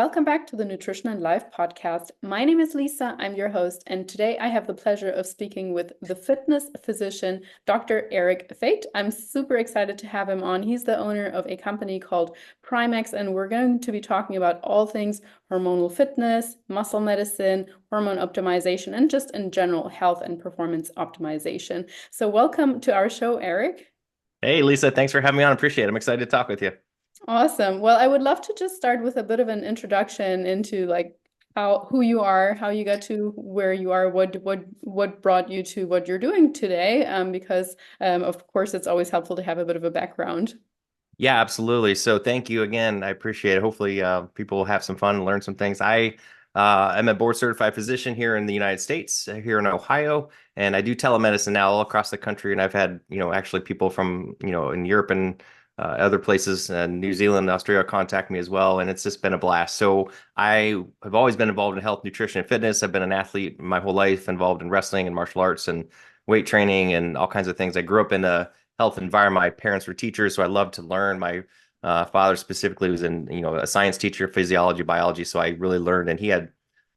welcome back to the Nutrition and Life Podcast. My name is Lisa, I'm your host, and today I have the pleasure of speaking with the fitness physician, Dr. Eric Fete. I'm super excited to have him on. He's the owner of a company called Primex, and we're going to be talking about all things hormonal fitness, muscle medicine, hormone optimization, and just in general health and performance optimization. So welcome to our show, Eric. Hey, Lisa, thanks for having me on. Appreciate it. I'm excited to talk with you. Awesome. Well, I would love to just start with a bit of an introduction into who you are, how you got to where you are, what brought you to what you're doing today, because of course it's always helpful to have a bit of a background. Yeah, absolutely. So thank you again. I appreciate it. Hopefully, people will have some fun and learn some things. I am a board certified physician here in the United States, here in Ohio, and I do telemedicine now all across the country. And I've had, actually people from, in Europe and other places, New Zealand, Australia contact me as well. And it's just been a blast. So I have always been involved in health, nutrition, and fitness. I've been an athlete my whole life, involved in wrestling and martial arts and weight training and all kinds of things. I grew up in a health environment. My parents were teachers, so I loved to learn. My father specifically was a science teacher, physiology, biology. So I really learned, and he had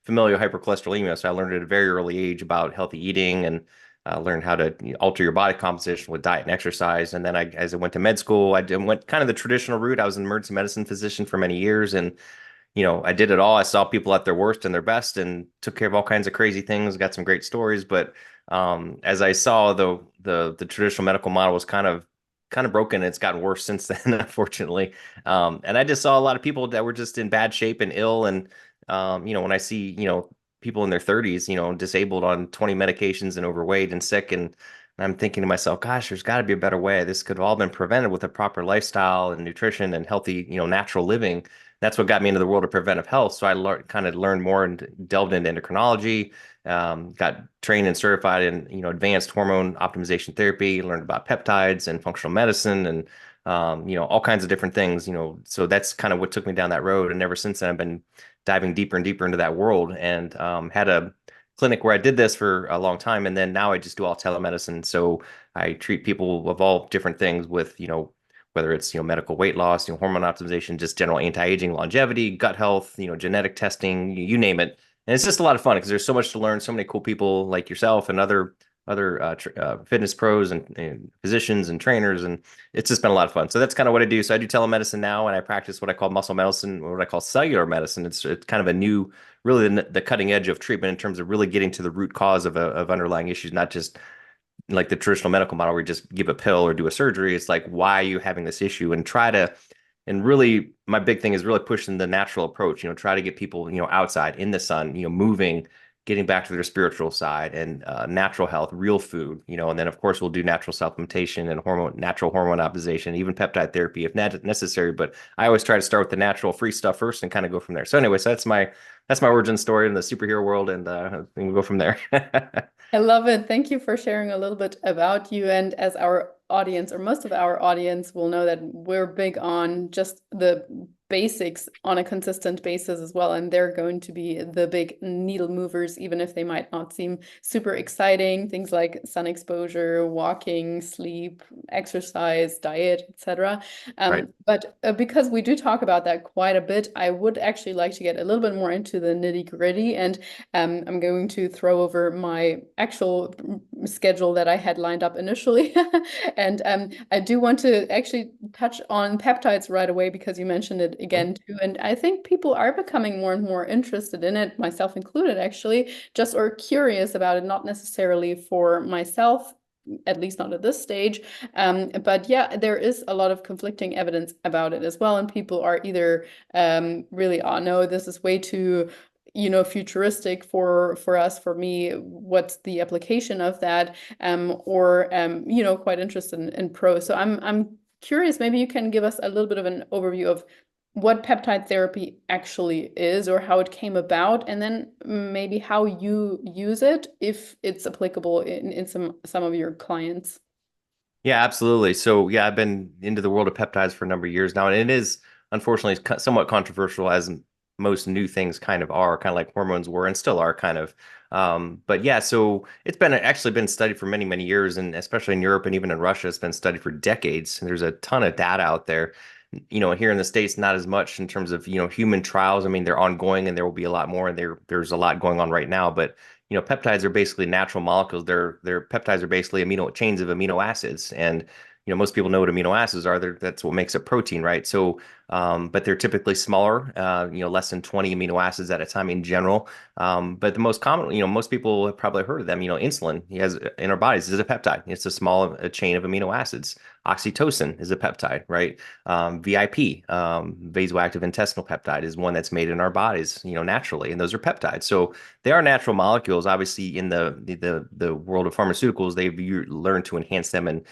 familial hypercholesterolemia. So I learned at a very early age about healthy eating and learned how to alter your body composition with diet and exercise. And then as I went to med school, went kind of the traditional route. I was an emergency medicine physician for many years, and I did it all. I saw people at their worst and their best, and took care of all kinds of crazy things. Got some great stories, but as I saw, the traditional medical model was kind of broken. It's gotten worse since then, unfortunately. And I just saw a lot of people that were just in bad shape and ill, and when I see people in their 30s, disabled on 20 medications and overweight and sick. And I'm thinking to myself, gosh, there's got to be a better way. This could have all been prevented with a proper lifestyle and nutrition and healthy, natural living. That's what got me into the world of preventive health. So I learned more and delved into endocrinology, got trained and certified in, advanced hormone optimization therapy, learned about peptides and functional medicine and, all kinds of different things, so that's kind of what took me down that road. And ever since then, I've been diving deeper and deeper into that world, and had a clinic where I did this for a long time. And then now I just do all telemedicine. So I treat people of all different things with, whether it's, medical weight loss, hormone optimization, just general anti-aging, longevity, gut health, genetic testing, you name it. And it's just a lot of fun because there's so much to learn, so many cool people like yourself and other fitness pros and physicians and trainers, and it's just been a lot of fun. So that's kind of what I do. So I do telemedicine now, and I practice what I call muscle medicine, or what I call cellular medicine. It's kind of a new, really the cutting edge of treatment in terms of really getting to the root cause of underlying issues, not just like the traditional medical model where you just give a pill or do a surgery. It's like, why are you having this issue? And really, my big thing is really pushing the natural approach, try to get people, outside in the sun, moving, getting back to their spiritual side and natural health, real food, and then of course we'll do natural supplementation and natural hormone optimization, even peptide therapy if necessary. But I always try to start with the natural free stuff first and kind of go from there. So anyway, so that's my origin story in the superhero world, and we'll go from there. I love it. Thank you for sharing a little bit about you. And as our audience, or most of our audience, will know that we're big on just the basics on a consistent basis as well. And they're going to be the big needle movers, even if they might not seem super exciting. Things like sun exposure, walking, sleep, exercise, diet, etc. Right. But because we do talk about that quite a bit, I would actually like to get a little bit more into the nitty-gritty. And I'm going to throw over my actual schedule that I had lined up initially. And I do want to actually touch on peptides right away because you mentioned it again too. And I think people are becoming more and more interested in it, myself included, actually, just or curious about it, not necessarily for myself, at least not at this stage. But yeah, there is a lot of conflicting evidence about it as well. And people are either really, oh no, this is way too futuristic for us, for me, what's the application of that, or quite interested in pro. So I'm curious, maybe you can give us a little bit of an overview of what peptide therapy actually is, or how it came about, and then maybe how you use it if it's applicable in some of your clients. Yeah, absolutely. So yeah, I've been into the world of peptides for a number of years now, and it is unfortunately somewhat controversial, as most new things kind of are, kind of like hormones were and still are kind of. But yeah, so it's been actually been studied for many years, and especially in Europe and even in Russia, it's been studied for decades. And there's a ton of data out there. here in the States, not as much in terms of, human trials. I mean, they're ongoing and there will be a lot more, and there's a lot going on right now. But, peptides are basically natural molecules. They're peptides are basically chains of amino acids. And, most people know what amino acids are. That's what makes a protein, right? So, but they're typically smaller, less than 20 amino acids at a time in general. But the most common, most people have probably heard of them. Insulin, he has in our bodies is a peptide. It's a chain of amino acids. Oxytocin is a peptide, right? VIP, vasoactive intestinal peptide, is one that's made in our bodies, naturally, and those are peptides. So they are natural molecules. Obviously, in the world of pharmaceuticals, they've learned to enhance them and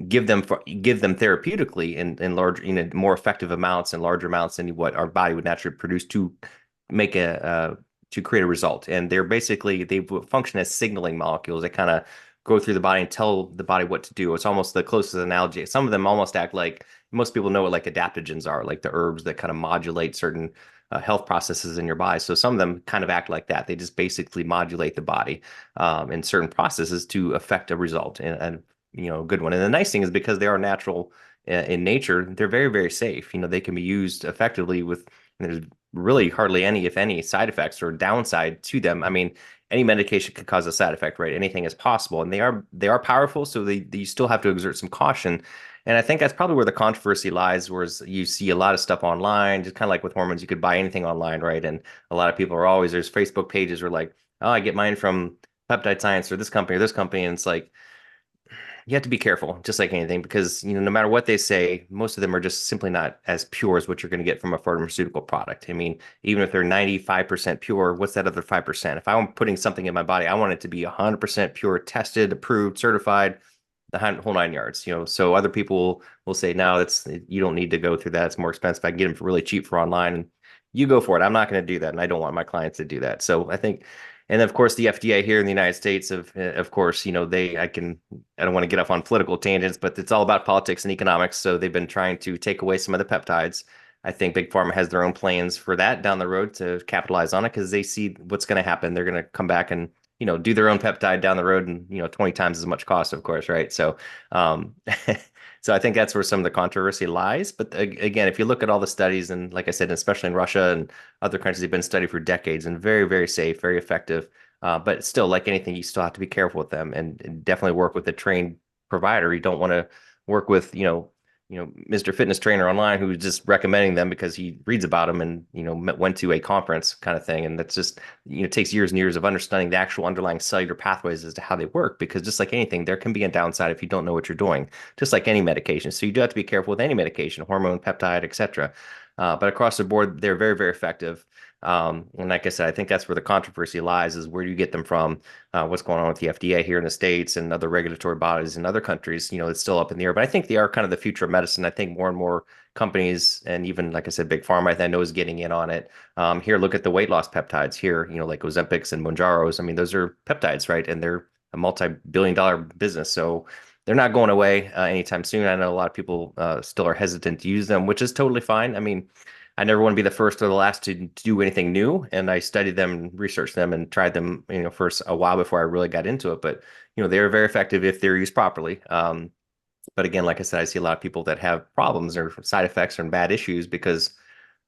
give them therapeutically in large, more effective amounts and larger amounts than what our body would naturally produce to make to create a result. And they function as signaling molecules that kind of go through the body and tell the body what to do. It's almost the closest analogy. Some of them almost act like, most people know what like adaptogens are, like the herbs that kind of modulate certain health processes in your body. So some of them kind of act like that. They just basically modulate the body in certain processes to affect a result and a good one. And the nice thing is, because they are natural in nature, they're very, very safe. They can be used effectively with, there's really hardly any, if any, side effects or downside to them. I mean, any medication could cause a side effect, right? Anything is possible, and they are powerful, so you still have to exert some caution. And I think that's probably where the controversy lies, whereas you see a lot of stuff online, just kind of like with hormones, you could buy anything online, right? And a lot of people are always, there's Facebook pages where like, oh, I get mine from Peptide Science or this company, and it's like, you have to be careful, just like anything, because no matter what they say, most of them are just simply not as pure as what you're going to get from a pharmaceutical product. I mean, even if they're 95% pure, what's that other 5%? If I'm putting something in my body, I want it to be 100% pure, tested, approved, certified, the whole nine yards. So other people will say, no, you don't need to go through that. It's more expensive. I can get them for really cheap for online, and you go for it. I'm not going to do that, and I don't want my clients to do that. So I think. And of course, the FDA here in the United States, of course, I don't want to get off on political tangents, but it's all about politics and economics. So they've been trying to take away some of the peptides. I think Big Pharma has their own plans for that down the road to capitalize on it, because they see what's going to happen. They're going to come back and, do their own peptide down the road, and, 20 times as much cost, of course, right? So, so I think that's where some of the controversy lies. But again, if you look at all the studies, and like I said, especially in Russia and other countries, they've been studied for decades and very, very safe, very effective. But still, like anything, you still have to be careful with them, and definitely work with a trained provider. You don't want to work with, Mr. Fitness Trainer online who's just recommending them because he reads about them and, went to a conference kind of thing. And that's just, takes years and years of understanding the actual underlying cellular pathways as to how they work. Because just like anything, there can be a downside if you don't know what you're doing, just like any medication. So you do have to be careful with any medication, hormone, peptide, etc. But across the board, they're very, very effective. And like I said, I think that's where the controversy lies, is where do you get them from? What's going on with the FDA here in the States and other regulatory bodies in other countries? It's still up in the air, but I think they are kind of the future of medicine. I think more and more companies, and even, like I said, Big Pharma, I know, is getting in on it. Here, look at the weight loss peptides here, like Ozempics and Mounjaros. I mean, those are peptides, right? And they're a multi-billion-dollar business. So they're not going away anytime soon. I know a lot of people still are hesitant to use them, which is totally fine. I mean, I never want to be the first or the last to do anything new. And I studied them, researched them, and tried them, for a while before I really got into it. But, they're very effective if they're used properly. But again, like I said, I see a lot of people that have problems or side effects or bad issues because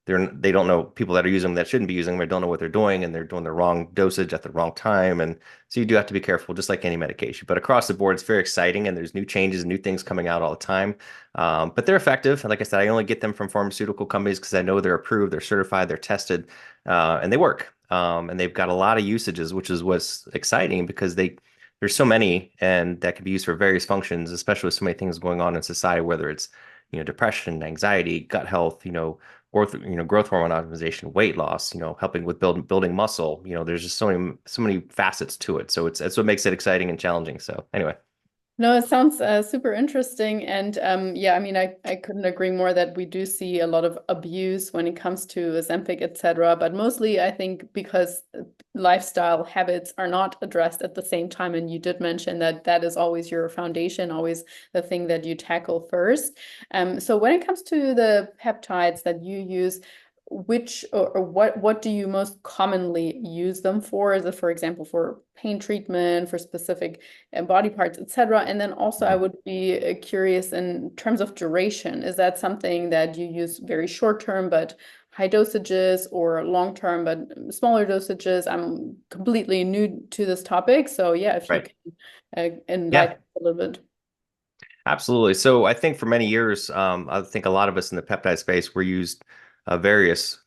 they don't know, people that are using them that shouldn't be using them, or don't know what they're doing, and they're doing the wrong dosage at the wrong time. And so you do have to be careful, just like any medication. But across the board, it's very exciting, and there's new changes, new things coming out all the time. But they're effective. And like I said, I only get them from pharmaceutical companies because I know they're approved, they're certified, they're tested, and they work. And they've got a lot of usages, which is what's exciting, because there's so many, and that can be used for various functions, especially with so many things going on in society, whether it's depression, anxiety, gut health, growth hormone optimization, weight loss, helping with building muscle. There's just so many facets to it. So that's what makes it exciting and challenging. So anyway. No, it sounds super interesting. And yeah, I mean, I couldn't agree more that we do see a lot of abuse when it comes to Ozempic, etc. But mostly, I think, because lifestyle habits are not addressed at the same time. And you did mention that that is always your foundation, always the thing that you tackle first. So when it comes to the peptides that you use, which or what do you most commonly use them for? Is it, for example, for pain treatment, for specific body parts, etc.? And then also, I Mhm. would be curious in terms of duration. Is that something that you use very short term, but high dosages, or long term, but smaller dosages? I'm completely new to this topic, so yeah, if you Right. can Yeah. enlighten a little bit. Absolutely. So I think for many years, I think a lot of us in the peptide space were used various.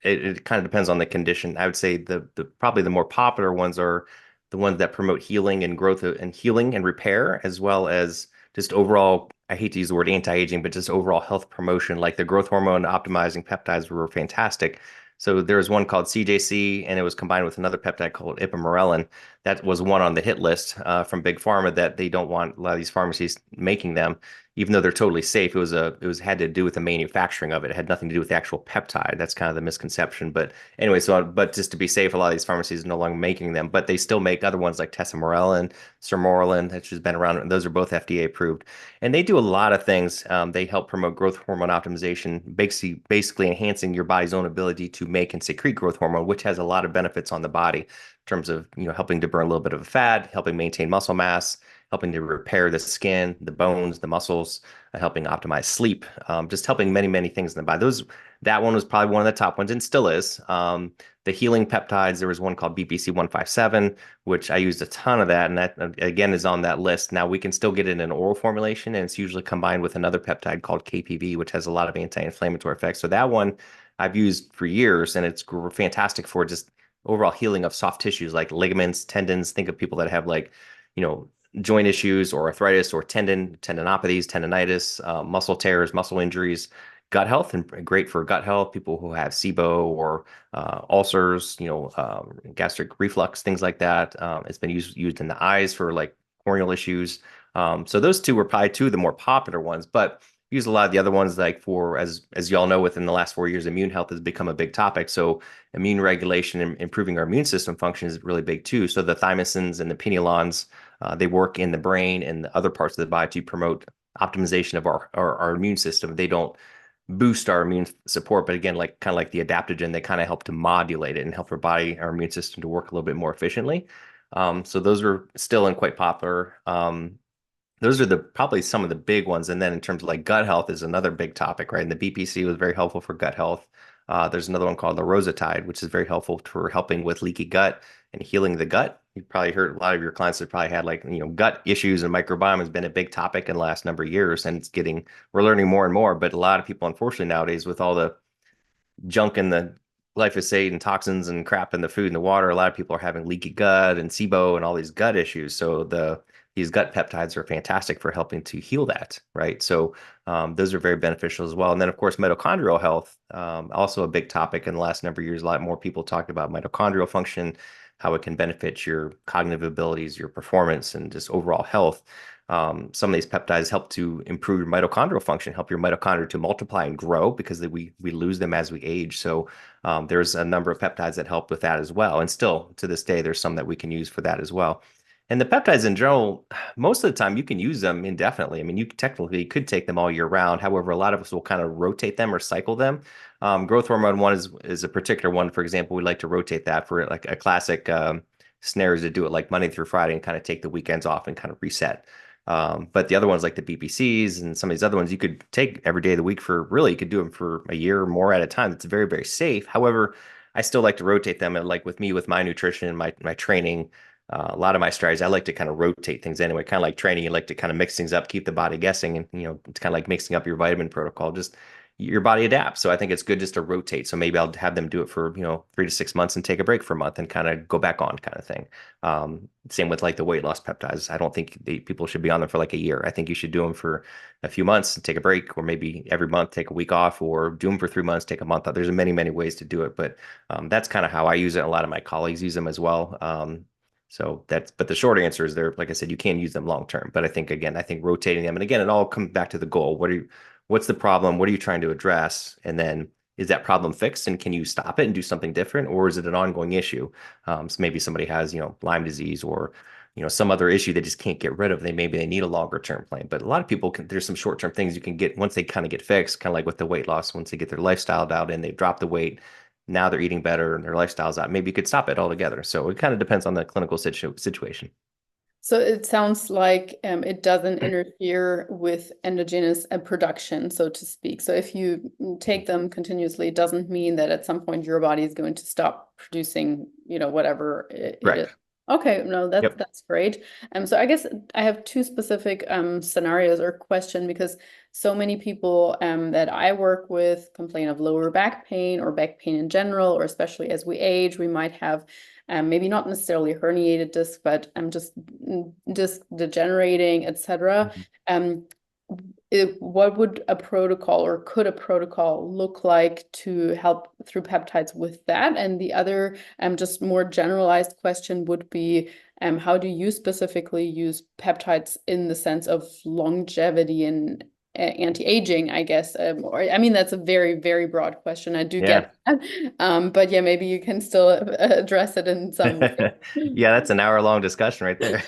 It kind of depends on the condition. I would say the probably the more popular ones are the ones that promote healing and growth and healing and repair, as well as just overall. I hate to use the word anti-aging, but just overall health promotion. Like the growth hormone optimizing peptides were fantastic. So there was one called CJC, and it was combined with another peptide called ipamorelin. That was one on the hit list from Big Pharma that they don't want a lot of these pharmacies making them, even though they're totally safe. It was had to do with the manufacturing of it. It had nothing to do with the actual peptide. That's kind of the misconception. But anyway, but just to be safe, a lot of these pharmacies are no longer making them, but they still make other ones like tesamorelin, sermorelin, that's just been around. And those are both FDA approved, and they do a lot of things. They help promote growth hormone optimization, basically enhancing your body's own ability to make and secrete growth hormone, which has a lot of benefits on the body terms of helping to burn a little bit of fat, helping maintain muscle mass, helping to repair the skin, the bones, the muscles, helping optimize sleep, just helping many things in the body. That one was probably one of the top ones and still is. The healing peptides, there was one called BPC 157, which I used a ton of that, and that again is on that list. Now we can still get it in an oral formulation, and it's usually combined with another peptide called KPV, which has a lot of anti-inflammatory effects. So that one I've used for years, and it's fantastic for just overall healing of soft tissues like ligaments, tendons. Think of people that have like, you know, joint issues or arthritis or tendinopathies, tendonitis, muscle tears, muscle injuries, gut health, and great for gut health. People who have SIBO or ulcers, gastric reflux, things like that. It's been used in the eyes for like corneal issues. So those two were probably two of the more popular ones, but use a lot of the other ones like for as y'all know, within the last 4 years, immune health has become a big topic. So immune regulation and improving our immune system function is really big too. So the thymosins and the pinolons, they work in the brain and the other parts of the body to promote optimization of our immune system. They don't boost our immune support, but again, like kind of like the adaptogen, they kind of help to modulate it and help our immune system to work a little bit more efficiently. So those are still and quite popular. Those are probably some of the big ones. And then in terms of like gut health is another big topic, right? And the BPC was very helpful for gut health. There's another one called the Rosatide, which is very helpful for helping with leaky gut and healing the gut. You probably heard a lot of your clients have probably had like, gut issues, and microbiome has been a big topic in the last number of years. And we're learning more and more, but a lot of people, unfortunately, nowadays with all the junk in the glyphosate and toxins and crap in the food and the water, a lot of people are having leaky gut and SIBO and all these gut issues. So these gut peptides are fantastic for helping to heal that, right? So those are very beneficial as well. And then, of course, mitochondrial health, also a big topic in the last number of years. A lot more people talked about mitochondrial function, how it can benefit your cognitive abilities, your performance, and just overall health. Some of these peptides help to improve your mitochondrial function, help your mitochondria to multiply and grow because we lose them as we age. So there's a number of peptides that help with that as well. And still to this day, there's some that we can use for that as well. And the peptides in general, most of the time you can use them indefinitely. I mean, you technically could take them all year round. However, a lot of us will kind of rotate them or cycle them. Growth hormone one is a particular one. For example, we like to rotate that for like a classic snares to do it like Monday through Friday and kind of take the weekends off and kind of reset. But the other ones like the BPCs and some of these other ones you could take every day of the week for really, you could do them for a year or more at a time. It's very safe. However, I still like to rotate them. And like with me, with my nutrition and my training, a lot of my strategies, I like to kind of rotate things anyway. Kind of like training, you like to kind of mix things up, keep the body guessing, and it's kind of like mixing up your vitamin protocol. Just your body adapts. So I think it's good just to rotate. So maybe I'll have them do it for 3 to 6 months and take a break for a month and kind of go back on, kind of thing. Same with like the weight loss peptides. I don't think people should be on them for like a year. I think you should do them for a few months and take a break, or maybe every month take a week off, or do them for 3 months, take a month off. There's many ways to do it, but that's kind of how I use it. A lot of my colleagues use them as well. But the short answer is like I said, you can use them long term. But I think rotating them, and again, it all comes back to the goal. What's the problem? What are you trying to address? And then is that problem fixed, and can you stop it and do something different, or is it an ongoing issue? So maybe somebody has, Lyme disease or some other issue they just can't get rid of. Maybe they need a longer term plan. But a lot of people there's some short term things you can get once they kind of get fixed, kind of like with the weight loss. Once they get their lifestyle dialed in, they've dropped the weight. Now they're eating better and their lifestyle's out. Maybe you could stop it altogether. So it kind of depends on the clinical situation. So it sounds like it doesn't interfere with endogenous production, so to speak. So if you take them continuously, it doesn't mean that at some point your body is going to stop producing, whatever it is. Correct. Okay, no, that's Yep. that's great. So I guess I have two specific scenarios or question because so many people that I work with complain of lower back pain or back pain in general, or especially as we age, we might have maybe not necessarily herniated disc, but just disc degenerating, etc. Mhm. Um, what would a protocol or could a protocol look like to help through peptides with that? And the other, just more generalized question would be, how do you specifically use peptides in the sense of longevity and anti-aging, I guess? Or I mean, that's a very, very broad question. I do Yeah. get that. But yeah, maybe you can still address it in some way. Yeah, that's an hour-long discussion right there.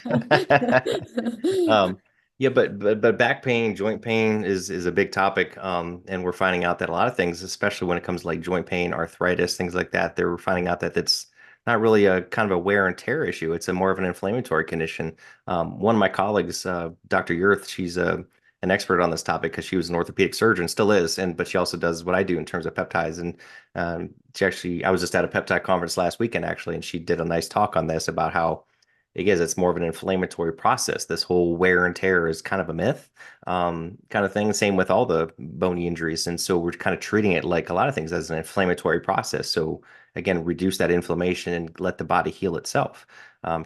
Um, yeah, but back pain, joint pain is a big topic. And we're finding out that a lot of things, especially when it comes to like joint pain, arthritis, things like that, they're finding out that it's not really a kind of a wear and tear issue. It's a more of an inflammatory condition. One of my colleagues, Dr. Yurth, she's an expert on this topic because she was an orthopedic surgeon, still is, but she also does what I do in terms of peptides. And I was just at a peptide conference last weekend actually, and she did a nice talk on this about how it's more of an inflammatory process. This whole wear and tear is kind of a myth, kind of thing. Same with all the bony injuries, and so we're kind of treating it like a lot of things as an inflammatory process. So again, reduce that inflammation and let the body heal itself,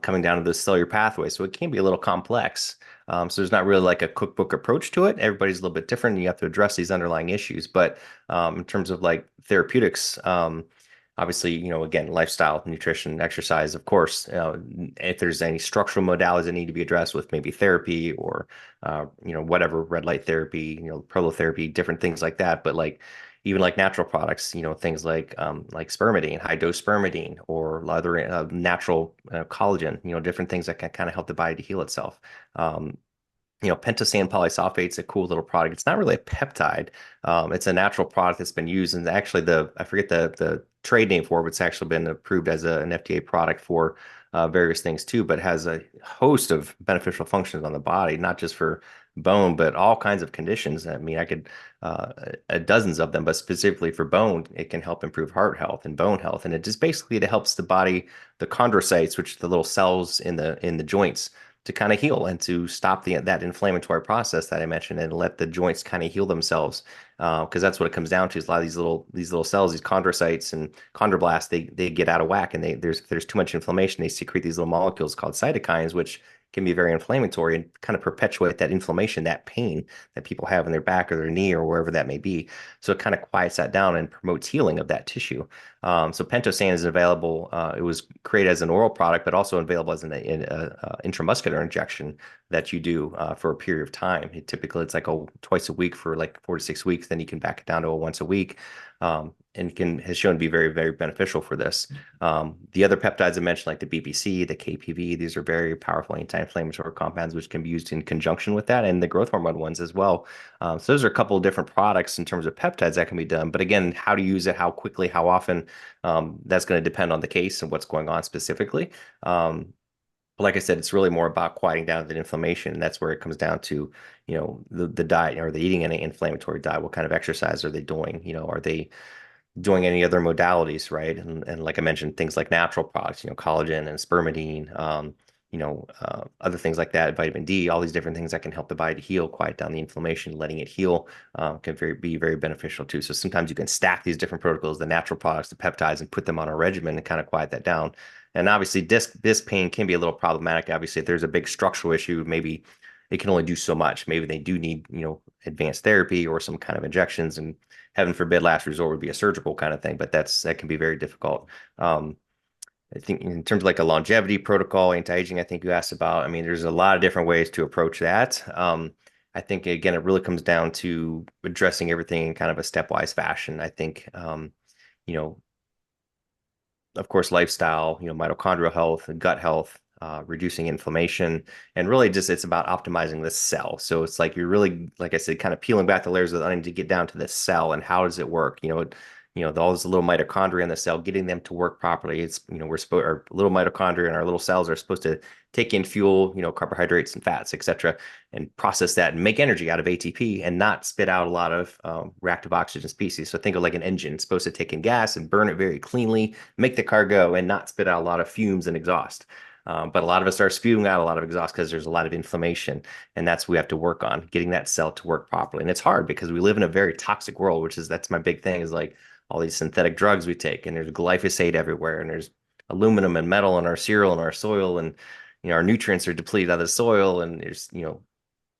coming down to the cellular pathway. So it can be a little complex. So there's not really like a cookbook approach to it. Everybody's a little bit different. And you have to address these underlying issues. But in terms of like therapeutics, obviously, again, lifestyle, nutrition, exercise, of course. If there's any structural modalities that need to be addressed with maybe therapy or, whatever, red light therapy, prolotherapy, different things like that. But like even like natural products, things like spermidine, high dose spermidine, or other natural collagen, different things that can kind of help the body to heal itself. Um, pentosan polysulfate's a cool little product. It's not really a peptide. It's a natural product that's been used, and actually I forget the trade name for it, but it's actually been approved as an FDA product for various things too, but has a host of beneficial functions on the body, not just for bone, but all kinds of conditions. I mean, I could dozens of them, but specifically for bone, it can help improve heart health and bone health, and it just basically it helps the body, the chondrocytes, which are the little cells in the joints, to kind of heal and to stop that inflammatory process that I mentioned and let the joints kind of heal themselves. Because that's what it comes down to is a lot of these little cells, these chondrocytes and chondroblasts, they get out of whack, and there's too much inflammation. They secrete these little molecules called cytokines, which can be very inflammatory and kind of perpetuate that inflammation, that pain that people have in their back or their knee or wherever that may be. So it kind of quiets that down and promotes healing of that tissue. So pentosan is available. It was created as an oral product, but also available as an intramuscular injection that you do for a period of time. Typically, it's like twice a week for like 4 to 6 weeks. Then you can back it down to a once a week, and has shown to be very, very beneficial for this. The other peptides I mentioned, like the BPC, the KPV, these are very powerful anti-inflammatory compounds, which can be used in conjunction with that, and the growth hormone ones as well. So those are a couple of different products in terms of peptides that can be done. But again, how to use it, how quickly, how often, that's going to depend on the case and what's going on specifically. But like I said, it's really more about quieting down the inflammation. And that's where it comes down to, the diet. Are they eating any inflammatory diet? What kind of exercise are they doing? Are they doing any other modalities, right? And like I mentioned, things like natural products, collagen and spermidine, other things like that, vitamin D, all these different things that can help the body to heal, quiet down the inflammation, letting it heal, can be very beneficial too. So sometimes you can stack these different protocols, the natural products, the peptides, and put them on a regimen and kind of quiet that down. And obviously, disc pain can be a little problematic. Obviously, if there's a big structural issue, maybe it can only do so much. Maybe they do need, advanced therapy or some kind of injections, and heaven forbid, last resort would be a surgical kind of thing, but that can be very difficult. I think in terms of like a longevity protocol, anti-aging, I think you asked about, I mean, there's a lot of different ways to approach that. I think, again, it really comes down to addressing everything in kind of a stepwise fashion. I think, you know, of course, lifestyle, mitochondrial health, gut health, reducing inflammation, and really just it's about optimizing the cell. So it's like you're really, like I said, kind of peeling back the layers of the onion to get down to the cell and how does it work? All those little mitochondria in the cell, getting them to work properly. It's, we're supposed, our little mitochondria and our little cells are supposed to take in fuel, carbohydrates and fats, et cetera, and process that and make energy out of ATP and not spit out a lot of reactive oxygen species. So think of like an engine. It's supposed to take in gas and burn it very cleanly, make the car go and not spit out a lot of fumes and exhaust. But a lot of us are spewing out a lot of exhaust because there's a lot of inflammation. And that's what we have to work on, getting that cell to work properly. And it's hard because we live in a very toxic world, that's my big thing is like all these synthetic drugs we take, and there's glyphosate everywhere, and there's aluminum and metal in our cereal and our soil, and our nutrients are depleted out of the soil, and there's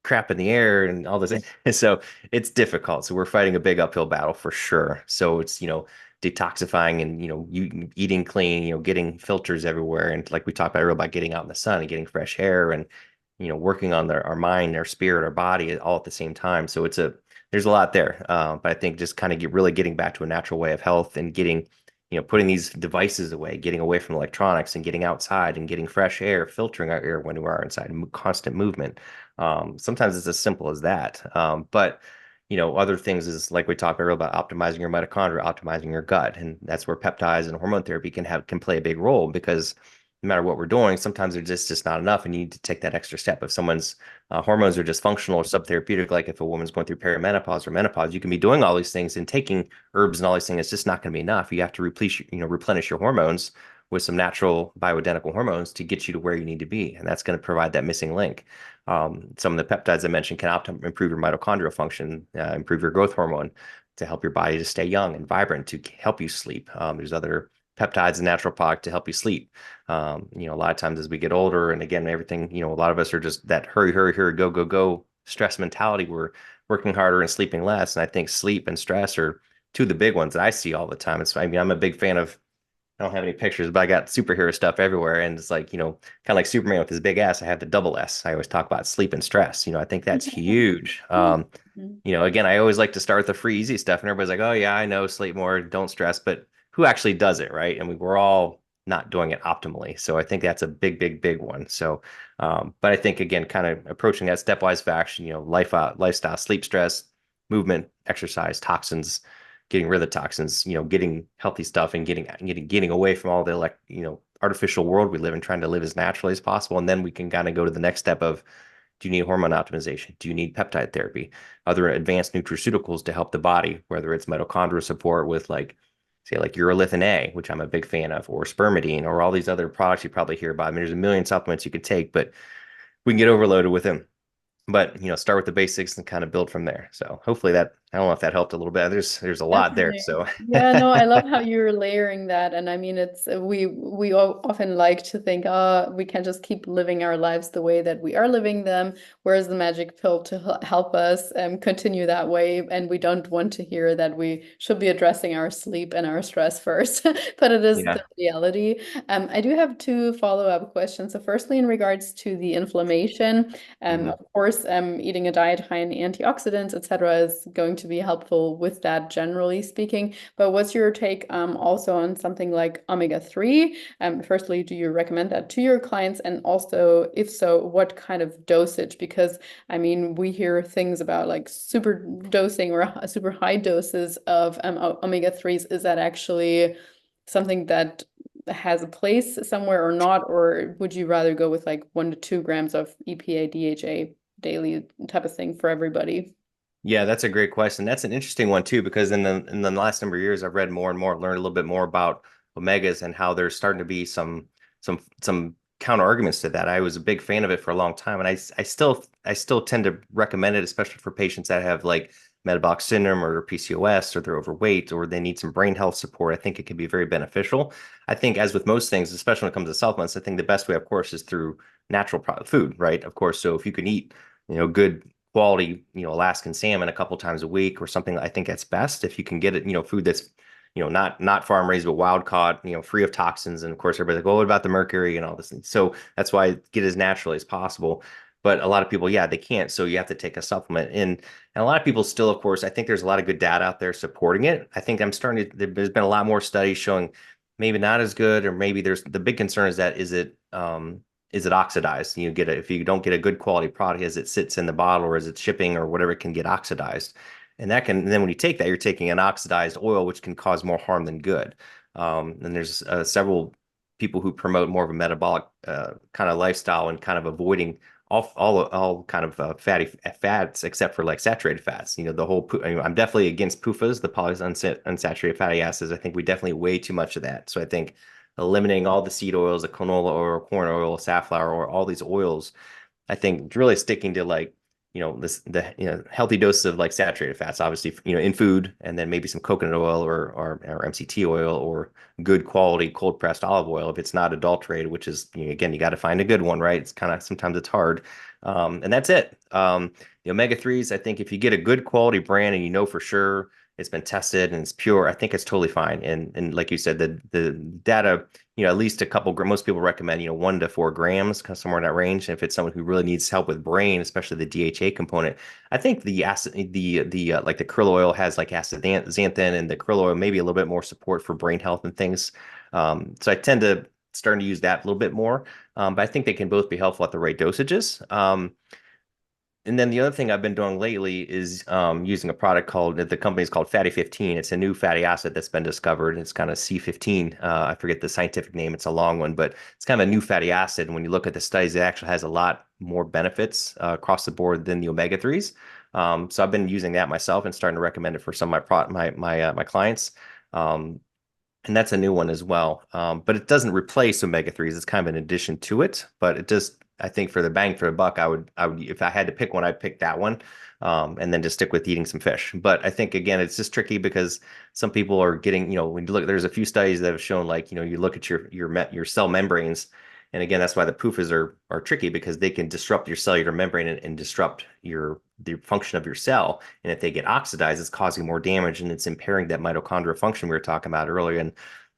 crap in the air and all this. And so it's difficult. So we're fighting a big uphill battle for sure. So it's detoxifying and you eating clean, getting filters everywhere, and like we talked about earlier about getting out in the sun and getting fresh air, and working on our mind, our spirit, our body all at the same time. So there's a lot there. But I think just kind of really getting back to a natural way of health and getting, putting these devices away, getting away from electronics and getting outside and getting fresh air, filtering our air when we are inside, constant movement. Sometimes it's as simple as that. But other things is like we talked earlier about optimizing your mitochondria, optimizing your gut. And that's where peptides and hormone therapy can play a big role, because no matter what we're doing, sometimes they're just not enough, and you need to take that extra step. If someone's hormones are dysfunctional or subtherapeutic, like if a woman's going through perimenopause or menopause, you can be doing all these things and taking herbs and all these things. It's just not going to be enough. You have to replenish your hormones with some natural bioidentical hormones to get you to where you need to be, and that's going to provide that missing link. Some of the peptides I mentioned can improve your mitochondrial function, improve your growth hormone to help your body to stay young and vibrant, to help you sleep. There's other peptides and natural product to help you sleep. A lot of times as we get older, and again, everything, a lot of us are just that hurry, hurry, hurry, go, go, go stress mentality. We're working harder and sleeping less. And I think sleep and stress are two of the big ones that I see all the time. I'm a big fan of, I don't have any pictures, but I got superhero stuff everywhere. And it's like, kind of like Superman with his big ass. I have the double S. I always talk about sleep and stress. I think that's huge. Again, I always like to start with the free, easy stuff. And everybody's like, oh, yeah, I know, sleep more, don't stress. But who actually does it, right? And we're all not doing it optimally. So I think that's a big, big, big one. So, but I think, again, kind of approaching that stepwise fashion, lifestyle, sleep, stress, movement, exercise, toxins, getting rid of the toxins, getting healthy stuff and getting away from all the artificial world we live in, trying to live as naturally as possible. And then we can kind of go to the next step of, do you need hormone optimization? Do you need peptide therapy? Other advanced nutraceuticals to help the body, whether it's mitochondrial support with say urolithin A, which I'm a big fan of, or spermidine, or all these other products you probably hear about. I mean, there's a million supplements you could take, but we can get overloaded with them. But start with the basics and kind of build from there. So hopefully that, I don't know if that helped a little bit. There's a lot there. Definitely. So Yeah, no, I love how you're layering that. And I mean, it's we often like to think, we can just keep living our lives the way that we are living them. Where's the magic pill to help us continue that way? And we don't want to hear that we should be addressing our sleep and our stress first, but it is yeah. the reality. I do have two follow-up questions. So firstly, in regards to the inflammation, Mhm. of course, eating a diet high in antioxidants, etc., is going to be helpful with that, generally speaking. But what's your take also on something like omega-3? Firstly, do you recommend that to your clients? And also, if so, what kind of dosage? Because I mean, we hear things about like super dosing or super high doses of omega-3s. Is that actually something that has a place somewhere or not? Or would you rather go with like 1 to 2 grams of EPA, DHA daily type of thing for everybody? Yeah, that's a great question. That's an interesting one too, because in the last number of years, I've read more and more, learned a little bit more about omegas and how there's starting to be some counter arguments to that. I was a big fan of it for a long time, and I still tend to recommend it, especially for patients that have like metabolic syndrome or PCOS, or they're overweight, or they need some brain health support. I think it can be very beneficial. I think, as with most things, especially when it comes to supplements, I think the best way, of course, is through natural food, right? Of course, so if you can eat, good quality, Alaskan salmon a couple times a week or something, I think that's best. If you can get it, food that's, not farm raised, but wild caught, free of toxins. And of course, everybody's like, oh, what about the mercury and all this? So that's why I get as naturally as possible. But a lot of people, yeah, they can't. So you have to take a supplement. And a lot of people still, of course, I think there's a lot of good data out there supporting it. I think there's been a lot more studies showing maybe not as good, or maybe there's the big concern is that, is it is it oxidized? You get if you don't get a good quality product as it sits in the bottle or as it's shipping or whatever, it can get oxidized. And then when you take that, you're taking an oxidized oil, which can cause more harm than good. And there's several people who promote more of a metabolic kind of lifestyle and kind of avoiding all kind of fatty fats except for like saturated fats. The whole I'm definitely against PUFAs, the polyunsaturated fatty acids. I think we definitely way too much of that. So I think eliminating all the seed oils, the canola oil, corn oil, safflower oil, all these oils, I think really sticking to like, the healthy doses of like saturated fats, obviously, in food, and then maybe some coconut oil or MCT oil or good quality cold pressed olive oil if it's not adulterated, which is, again, you got to find a good one, right? It's kind of sometimes it's hard. And that's it. The omega-3s, I think if you get a good quality brand and you know for sure it's been tested and it's pure, I think it's totally fine. And like you said, the data, at least a couple, most people recommend, 1 to 4 grams, kind of somewhere in that range. And if it's someone who really needs help with brain, especially the DHA component, I think the acid, the like the krill oil has like astaxanthin, and the krill oil maybe a little bit more support for brain health and things. So I tend to starting to use that a little bit more. But I think they can both be helpful at the right dosages. And then the other thing I've been doing lately is using a product called, the company's called Fatty 15. It's a new fatty acid that's been discovered. It's kind of C15. I forget the scientific name. It's a long one, but it's kind of a new fatty acid. And when you look at the studies, it actually has a lot more benefits across the board than the omega-3s. So I've been using that myself and starting to recommend it for some of my clients. And that's a new one as well. But it doesn't replace omega-3s. It's kind of an addition to it, but it just, I think for the bang for the buck, I would, if I had to pick one, I'd pick that one, and then just stick with eating some fish. But I think again, it's just tricky because some people are getting, when you look, there's a few studies that have shown like, you look at your cell membranes, and again, that's why the PUFAs are tricky because they can disrupt your cellular membrane and disrupt the function of your cell. And if they get oxidized, it's causing more damage and it's impairing that mitochondrial function we were talking about earlier.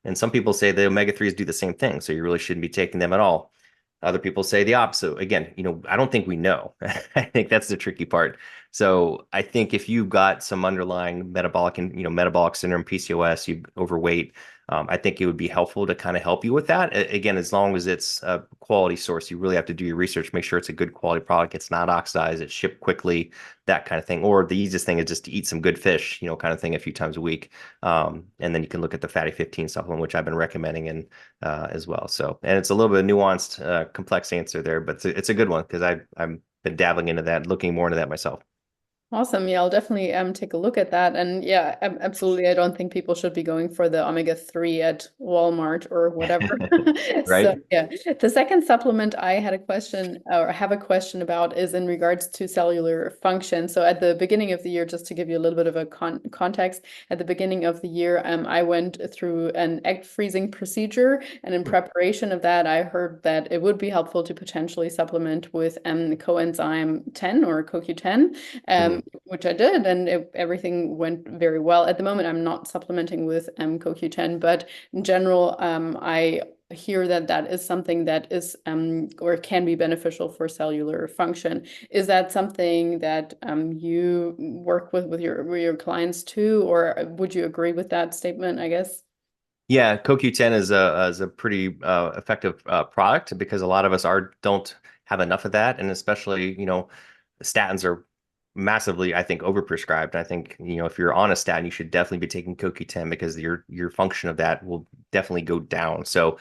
And some people say the omega-3s do the same thing, so you really shouldn't be taking them at all. Other people say the opposite. Again, I don't think we know. I think that's the tricky part. So I think if you've got some underlying metabolic and, metabolic syndrome, PCOS, you overweight, I think it would be helpful to kind of help you with that. Again, as long as it's a quality source, you really have to do your research, make sure it's a good quality product. It's not oxidized, it's shipped quickly, that kind of thing. Or the easiest thing is just to eat some good fish, kind of thing a few times a week. And then you can look at the Fatty 15 supplement, which I've been recommending and as well. So, and it's a little bit nuanced, complex answer there, but it's a good one because I've been dabbling into that, looking more into that myself. Awesome. Yeah, I'll definitely take a look at that. And yeah, absolutely. I don't think people should be going for the omega-3 at Walmart or whatever. So Right? yeah, the second supplement I had a question or have a question about is in regards to cellular function. So at the beginning of the year, just to give you a little bit of a context, at the beginning of the year, I went through an egg freezing procedure, and in preparation of that, I heard that it would be helpful to potentially supplement with coenzyme 10 or CoQ10. Mhm. Which I did, and everything went very well. At the moment, I'm not supplementing with CoQ10, but in general, I hear that that is something that is or can be beneficial for cellular function. Is that something that you work with your clients too, or would you agree with that statement, I guess? Yeah, CoQ10 is a pretty effective product because a lot of us don't have enough of that, and especially statins are massively, I think, overprescribed. I think if you're on a statin, you should definitely be taking CoQ10 because your function of that will definitely go down. So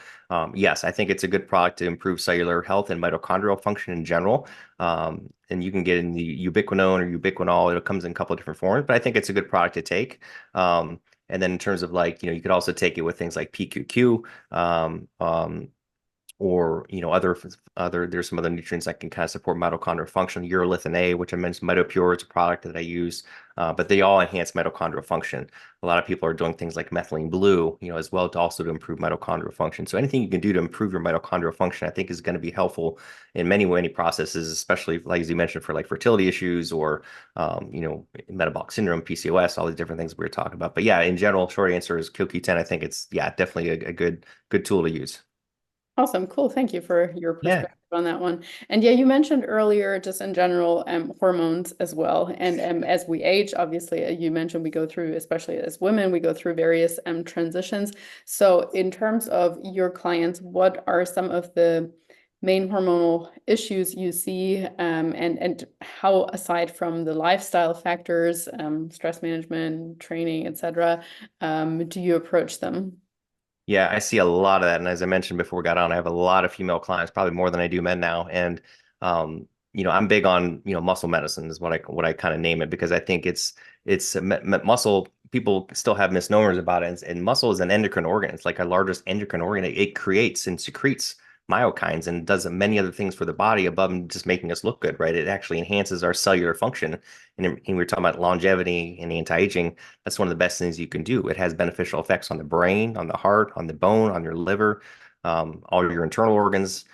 yes, I think it's a good product to improve cellular health and mitochondrial function in general. And you can get in the ubiquinone or ubiquinol. It comes in a couple of different forms, but I think it's a good product to take. And then in terms of like, you could also take it with things like PQQ, or other there's some other nutrients that can kind of support mitochondrial function. Urolithin A, which I mentioned, MitoPure is a product that I use, but they all enhance mitochondrial function. A lot of people are doing things like methylene blue, as well to also to improve mitochondrial function. So anything you can do to improve your mitochondrial function, I think, is going to be helpful in many processes, especially like as you mentioned for like fertility issues or metabolic syndrome, PCOS, all these different things we were talking about. But yeah, in general, short answer is CoQ10. I think it's definitely a good tool to use. Awesome, cool. Thank you for your Yeah. perspective on that one. And yeah, you mentioned earlier, just in general, hormones as well. And as we age, obviously, you mentioned we go through, especially as women, we go through various transitions. So in terms of your clients, what are some of the main hormonal issues you see, and how, aside from the lifestyle factors, stress management, training, etc., do you approach them? Yeah, I see a lot of that. And as I mentioned before we got on, I have a lot of female clients, probably more than I do men now. And I'm big on, muscle medicine is what I kind of name it, because I think muscle. People still have misnomers about it. And muscle is an endocrine organ. It's like our largest endocrine organ. It creates and secretes myokines and does many other things for the body above and just making us look good, right? It actually enhances our cellular function. And we were talking about longevity and anti-aging. That's one of the best things you can do. It has beneficial effects on the brain, on the heart, on the bone, on your liver, all your internal organs,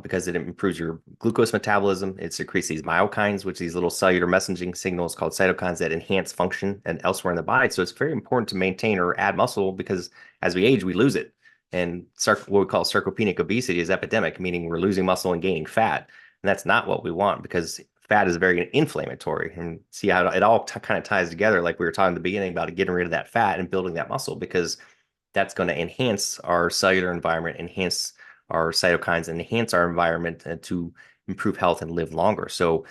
because it improves your glucose metabolism. It secretes these myokines, which are these little cellular messaging signals called cytokines that enhance function and elsewhere in the body. So it's very important to maintain or add muscle, because as we age, we lose it. And what we call sarcopenic obesity is epidemic, meaning we're losing muscle and gaining fat. And that's not what we want, because fat is very inflammatory. And see how it all kind of ties together, like we were talking at the beginning about getting rid of that fat and building that muscle, because that's going to enhance our cellular environment, enhance our cytokines, and enhance our environment to improve health and live longer. So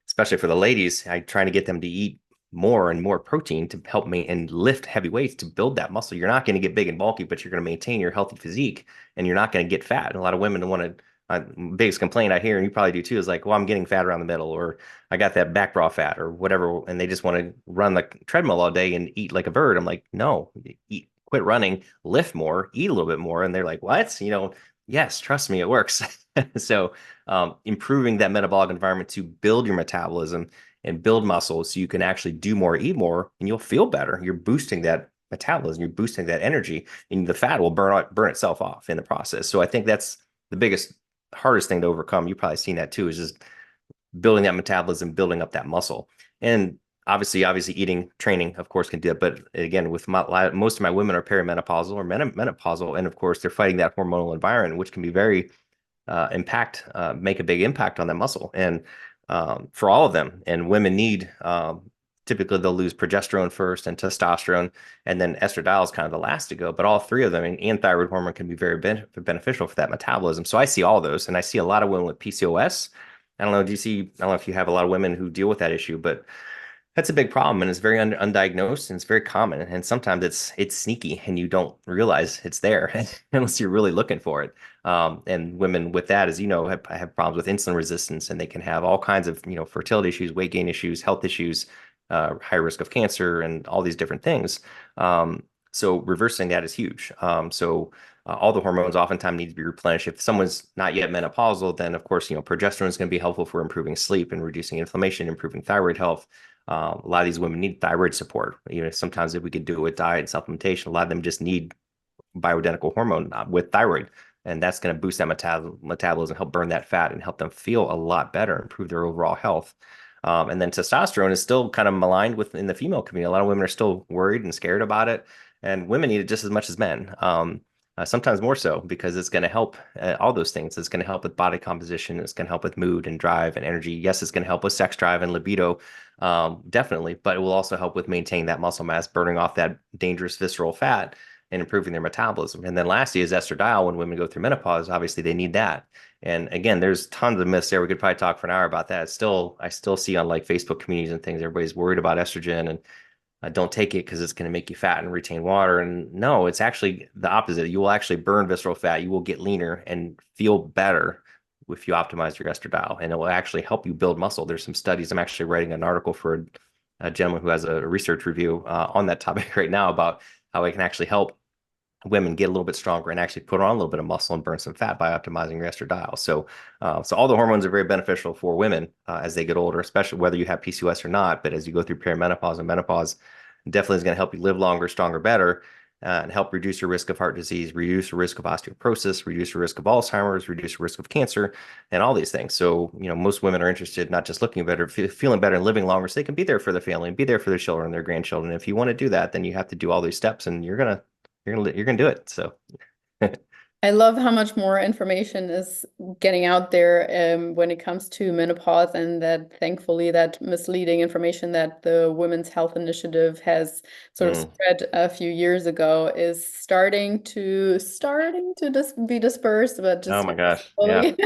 especially for the ladies, I try to get them to eat more and more protein to help me and lift heavy weights to build that muscle. You're not going to get big and bulky, but you're going to maintain your healthy physique, and you're not going to get fat. And a lot of women want to, biggest complaint I hear, and you probably do too, is like, well, I'm getting fat around the middle, or I got that back bra fat or whatever. And they just want to run the treadmill all day and eat like a bird. I'm like, no, quit running, lift more, eat a little bit more. And they're like, what? Yes, trust me, it works. So improving that metabolic environment to build your metabolism and build muscle so you can actually do more, eat more, and you'll feel better. You're boosting that metabolism, you're boosting that energy, and the fat will burn itself off in the process. So I think that's the biggest, hardest thing to overcome. You've probably seen that too, is just building that metabolism, building up that muscle. And obviously eating, training, of course, can do it. But again, with most of my women are perimenopausal or menopausal, and of course, they're fighting that hormonal environment, which can be very make a big impact on that muscle. And for all of them, and women need, typically they'll lose progesterone first and testosterone, and then estradiol is kind of the last to go. But all three of them, and thyroid hormone, can be very beneficial for that metabolism. So I see all those, and I see a lot of women with PCOS. I don't know, I don't know if you have a lot of women who deal with that issue, but that's a big problem, and it's very undiagnosed, and it's very common. And sometimes it's sneaky, and you don't realize it's there unless you're really looking for it. And women with that, as you know, have problems with insulin resistance, and they can have all kinds of, fertility issues, weight gain issues, health issues, high risk of cancer, and all these different things. So reversing that is huge. All the hormones oftentimes need to be replenished. If someone's not yet menopausal, then of course, progesterone is going to be helpful for improving sleep and reducing inflammation, improving thyroid health. A lot of these women need thyroid support. Sometimes if we could do it with diet and supplementation, a lot of them just need bioidentical hormone with thyroid, and that's going to boost that metabolism, help burn that fat, and help them feel a lot better, improve their overall health. And then testosterone is still kind of maligned within the female community. A lot of women are still worried and scared about it, and women need it just as much as men. Sometimes more so, because it's going to help all those things. It's going to help with body composition. It's going to help with mood and drive and energy. Yes, it's going to help with sex drive and libido, definitely, but it will also help with maintaining that muscle mass, burning off that dangerous visceral fat, and improving their metabolism. And then lastly is estradiol. When women go through menopause, obviously they need that. And again, there's tons of myths there. We could probably talk for an hour about that. I still see on like Facebook communities and things, everybody's worried about estrogen and don't take it because it's going to make you fat and retain water. And no, it's actually the opposite. You will actually burn visceral fat. You will get leaner and feel better if you optimize your estradiol, and it will actually help you build muscle. There's some studies. I'm actually writing an article for a gentleman who has a research review on that topic right now about how it can actually help women get a little bit stronger and actually put on a little bit of muscle and burn some fat by optimizing your estradiol. So all the hormones are very beneficial for women as they get older, especially whether you have PCOS or not. But as you go through perimenopause and menopause, definitely is going to help you live longer, stronger, better, and help reduce your risk of heart disease, reduce your risk of osteoporosis, reduce your risk of Alzheimer's, reduce your risk of cancer, and all these things. So, most women are interested not just looking better, feeling better and living longer so they can be there for their family and be there for their children and their grandchildren. If you want to do that, then you have to do all these steps, and you're gonna do it. So I love how much more information is getting out there when it comes to menopause, and that thankfully that misleading information that the Women's Health Initiative has sort of Mm. spread a few years ago is starting to be dispersed, but Oh just my gosh. Yeah. slowly.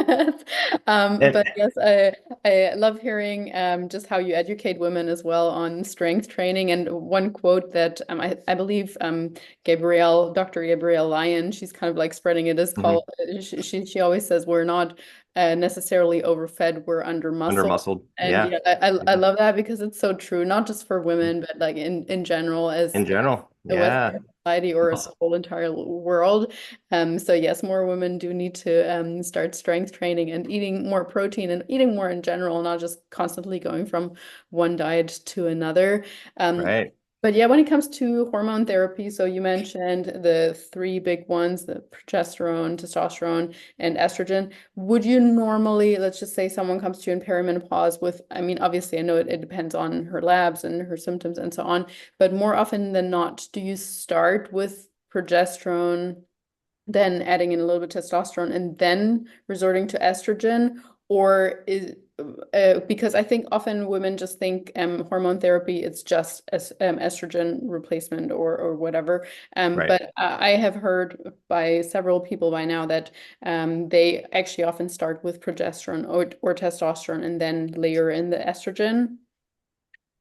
And But yes, I love hearing just how you educate women as well on strength training. And one quote that I believe Dr. Gabrielle Lyon, she's kind of like spreading it as mhm. called, she always says we're not necessarily overfed, we're under Under muscle. muscled. And Yeah. yeah, I Yeah. love that because it's so true, not just for women, but like in general as In general. a Yeah. Western society or as a whole entire world. So yes, more women do need to start strength training and eating more protein and eating more in general, not just constantly going from one diet to another. Um, Right. but yeah, when it comes to hormone therapy, so you mentioned the three big ones, the progesterone, testosterone, and estrogen. Would you normally, let's just say someone comes to you in perimenopause with, I mean, obviously I know it depends on her labs and her symptoms and so on, but more often than not, do you start with progesterone, then adding in a little bit of testosterone, and then resorting to estrogen? Or is because I think often women just think hormone therapy, it's just estrogen replacement or whatever. Right. But I have heard by several people by now that they actually often start with progesterone or testosterone and then layer in the estrogen.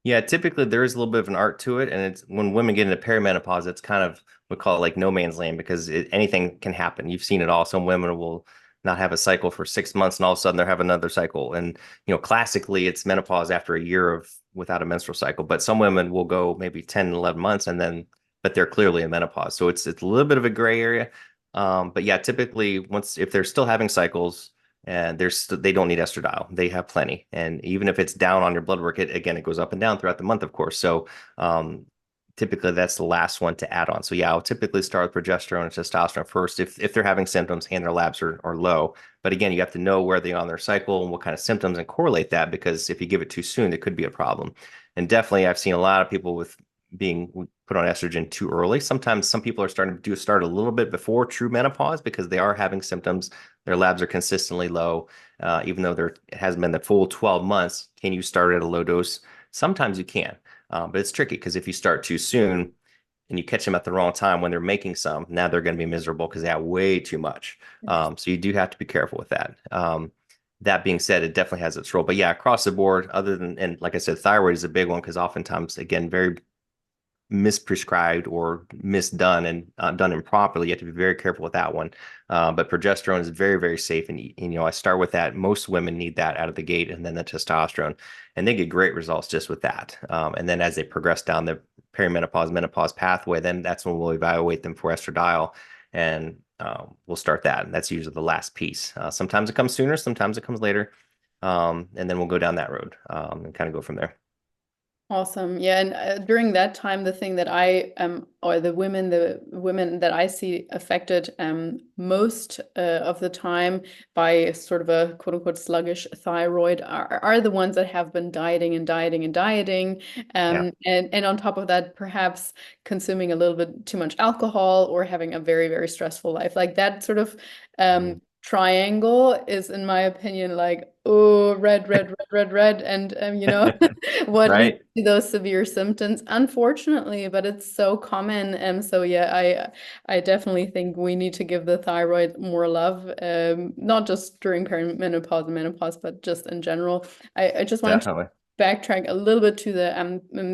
Yeah, typically there is a little bit of an art to it, and it's when women get into perimenopause, it's kind of we call it like no man's land because anything can happen. You've seen it all. Some women will not have a cycle for 6 months, and all of a sudden they're having another cycle. And classically, it's menopause after a year of without a menstrual cycle. But some women will go maybe 10, 11 months, and then but they're clearly in menopause. So it's a little bit of a gray area. But yeah, typically once if they're still having cycles and they don't need estradiol. They have plenty. And even if it's down on your blood work, it goes up and down throughout the month, of course. So um, typically that's the last one to add on. So yeah, I'll typically start with progesterone and testosterone first if they're having symptoms and their labs are low. But again, you have to know where they are on their cycle and what kind of symptoms and correlate that because if you give it too soon, it could be a problem. And definitely I've seen a lot of people with being put on estrogen too early. Sometimes some people are starting to start a little bit before true menopause because they are having symptoms. Their labs are consistently low, even though there hasn't been the full 12 months. Can you start at a low dose? Sometimes you can, but it's tricky because if you start too soon and you catch them at the wrong time when they're making some, now they're going to be miserable because they have way too much. So you do have to be careful with that. That being said, it definitely has its role. But yeah, across the board, other than, and like I said, thyroid is a big one because oftentimes, again, very misprescribed or misdone and done improperly. You have to be very careful with that one. But progesterone is very, very safe. And I start with that. Most women need that out of the gate and then the testosterone. And they get great results just with that. And then as they progress down the perimenopause, menopause pathway, then that's when we'll evaluate them for estradiol. And we'll start that. And that's usually the last piece. Sometimes it comes sooner, sometimes it comes later. And then we'll go down that road and kind of go from there. Awesome. Yeah, and during that time, the thing that or the women that I see affected most of the time by sort of a quote unquote sluggish thyroid are the ones that have been dieting and dieting and dieting, Yeah. and on top of that, perhaps consuming a little bit too much alcohol or having a very, very stressful life. Like that sort of Mhm. triangle is, in my opinion, like, oh, red, red, red, red, red, and what leads Right. to those severe symptoms, unfortunately, but it's so common. And so, yeah, I definitely think we need to give the thyroid more love, not just during perimenopause and menopause, but just in general. I just wanted to Definitely. backtrack a little bit to the